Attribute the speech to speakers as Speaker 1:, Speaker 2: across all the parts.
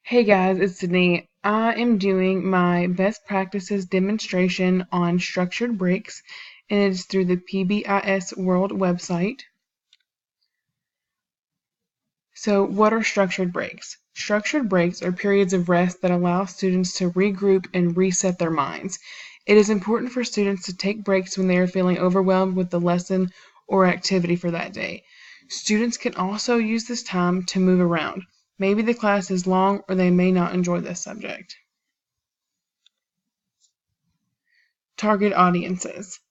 Speaker 1: Hey guys, it's Sydney. I am doing my best practices demonstration on structured breaks, and it is through the PBIS World website. So, what are structured breaks? Structured breaks are periods of rest that allow students to regroup and reset their minds. It is important for students to take breaks when they are feeling overwhelmed with the lesson or activity for that day. Students can also use this time to move around. Maybe the class is long or they may not enjoy this subject. Target audiences.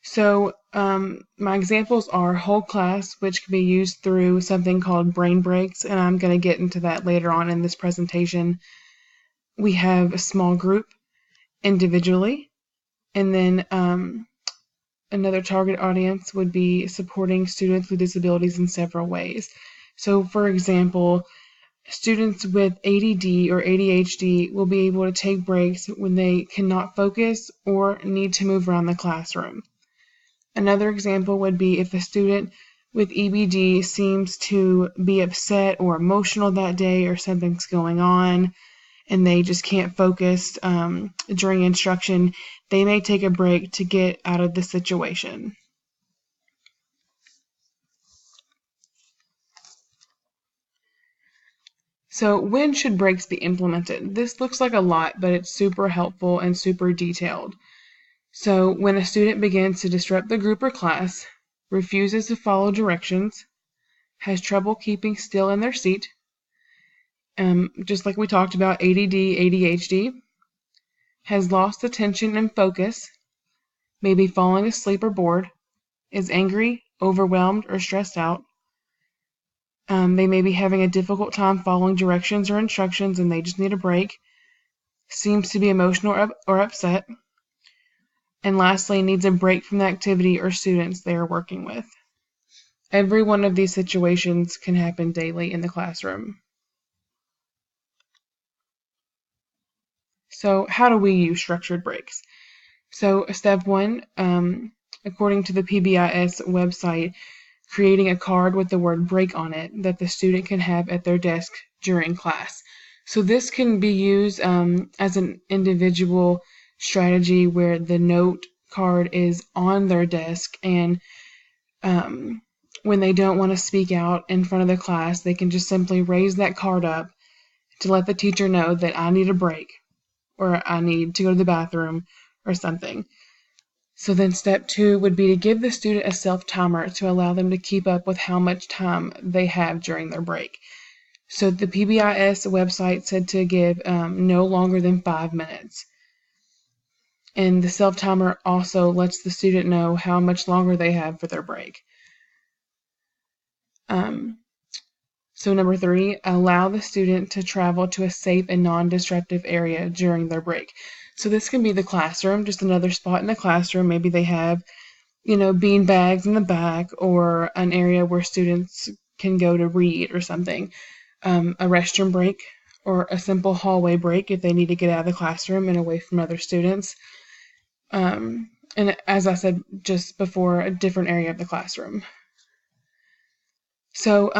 Speaker 1: So my examples are whole class, which can be used through something called brain breaks, and I'm going to get into that later on in this presentation. We have a small group individually, and then another target audience would be supporting students with disabilities in several ways. So for example, students with ADD or ADHD will be able to take breaks when they cannot focus or need to move around the classroom. Another example would be if a student with EBD seems to be upset or emotional that day or something's going on and they just can't focus during instruction, they may take a break to get out of the situation. So when should breaks be implemented? This looks like a lot, but it's super helpful and super detailed. So when a student begins to disrupt the group or class, refuses to follow directions, has trouble keeping still in their seat, just like we talked about ADD, ADHD, has lost attention and focus, maybe falling asleep or bored, is angry, overwhelmed, or stressed out. They may be having a difficult time following directions or instructions and they just need a break, seems to be emotional or upset, and lastly, needs a break from the activity or students they are working with. Every one of these situations can happen daily in the classroom. So how do we use structured breaks? So step one, according to the PBIS website, creating a card with the word break on it that the student can have at their desk during class. So this can be used as an individual strategy where the note card is on their desk, and when they don't want to speak out in front of the class, they can just simply raise that card up to let the teacher know that I need a break or I need to go to the bathroom or something. So then step two would be to give the student a self-timer to allow them to keep up with how much time they have during their break. So the PBIS website said to give no longer than 5 minutes. And the self-timer also lets the student know how much longer they have for their break. So number three, allow the student to travel to a safe and non-disruptive area during their break. So this can be the classroom, just another spot in the classroom. Maybe they have, bean bags in the back or an area where students can go to read or something. A restroom break or a simple hallway break if they need to get out of the classroom and away from other students. And as I said just before, a different area of the classroom. So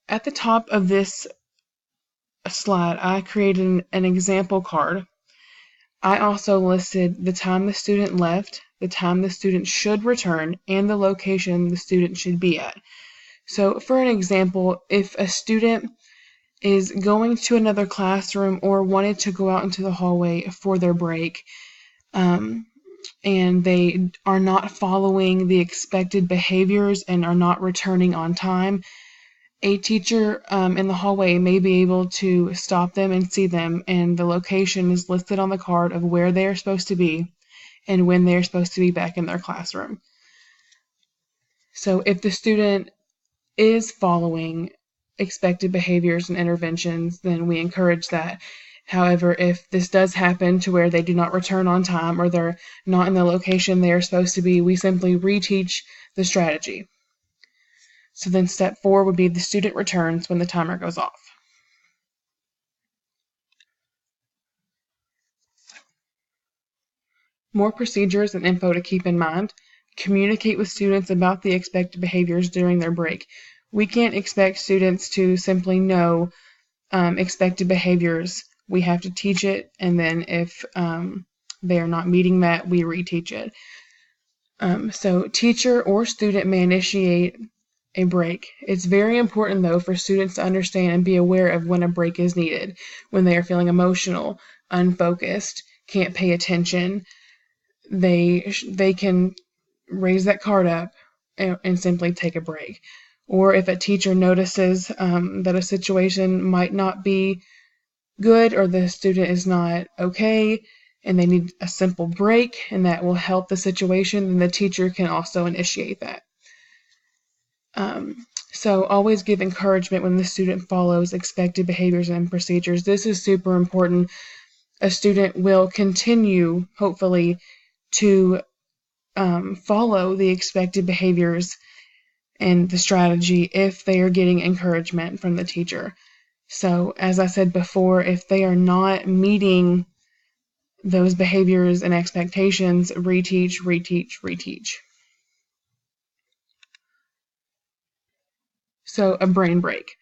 Speaker 1: at the top of this slide, I created an example card. I also listed the time the student left, the time the student should return, and the location the student should be at. So for an example, if a student is going to another classroom or wanted to go out into the hallway for their break, and they are not following the expected behaviors and are not returning on time, a teacher in the hallway may be able to stop them and see them, and the location is listed on the card of where they are supposed to be and when they are supposed to be back in their classroom. So if the student is following expected behaviors and interventions, then we encourage that. However, if this does happen to where they do not return on time or they're not in the location they are supposed to be, we simply reteach the strategy. So then step four would be the student returns when the timer goes off. More procedures and info to keep in mind. Communicate with students about the expected behaviors during their break. We can't expect students to simply know expected behaviors, we have to teach it, and then if they are not meeting that, we reteach it. So teacher or student may initiate a break. It's very important, though, for students to understand and be aware of when a break is needed, when they are feeling emotional, unfocused, can't pay attention. They can raise that card up and simply take a break. Or if a teacher notices that a situation might not be good or the student is not okay and they need a simple break and that will help the situation, then the teacher can also initiate that. So always give encouragement when the student follows expected behaviors and procedures. This is super important. A student will continue, hopefully, to follow the expected behaviors and the strategy if they are getting encouragement from the teacher. So, as I said before, if they are not meeting those behaviors and expectations, reteach, reteach, reteach. So, a brain break.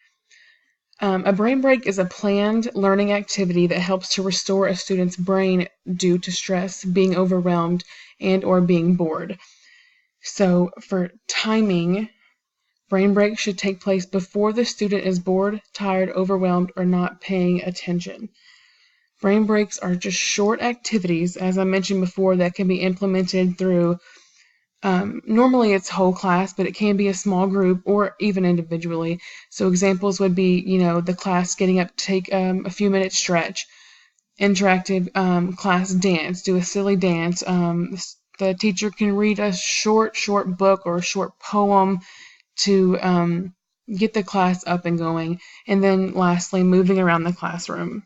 Speaker 1: A brain break is a planned learning activity that helps to restore a student's brain due to stress, being overwhelmed, and or being bored. So, for timing, brain breaks should take place before the student is bored, tired, overwhelmed, or not paying attention. Brain breaks are just short activities, as I mentioned before, that can be implemented through, normally it's whole class, but it can be a small group or even individually. So examples would be, the class getting up to take a few minute stretch, interactive class dance, do a silly dance. The teacher can read a short book or a short poem to get the class up and going. And then lastly, moving around the classroom.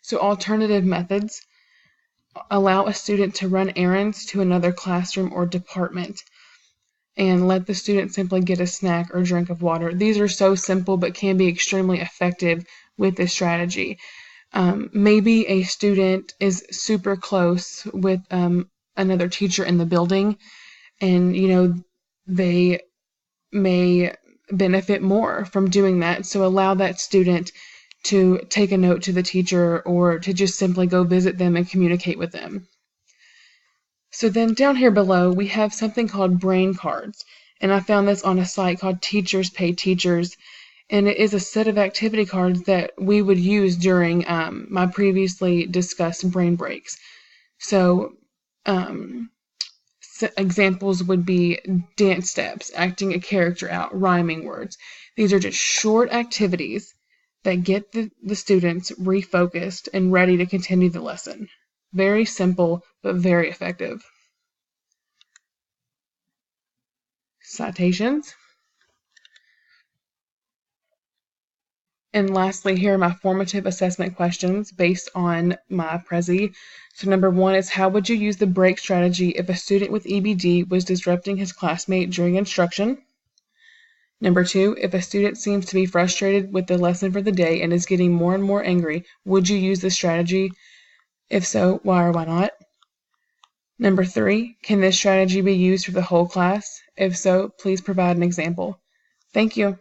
Speaker 1: So alternative methods allow a student to run errands to another classroom or department and let the student simply get a snack or drink of water. These are so simple but can be extremely effective with this strategy. Maybe a student is super close with another teacher in the building and they may benefit more from doing that. So allow that student to take a note to the teacher or to just simply go visit them and communicate with them. So then down here below, we have something called brain cards. And I found this on a site called Teachers Pay Teachers. And it is a set of activity cards that we would use during my previously discussed brain breaks. So examples would be dance steps, acting a character out, rhyming words. These are just short activities that get the students refocused and ready to continue the lesson. Very simple, but very effective. Citations. And lastly, here are my formative assessment questions based on my Prezi. So number 1 is, how would you use the break strategy if a student with EBD was disrupting his classmate during instruction? Number 2, if a student seems to be frustrated with the lesson for the day and is getting more and more angry, would you use this strategy? If so, why or why not? Number 3, can this strategy be used for the whole class? If so, please provide an example. Thank you.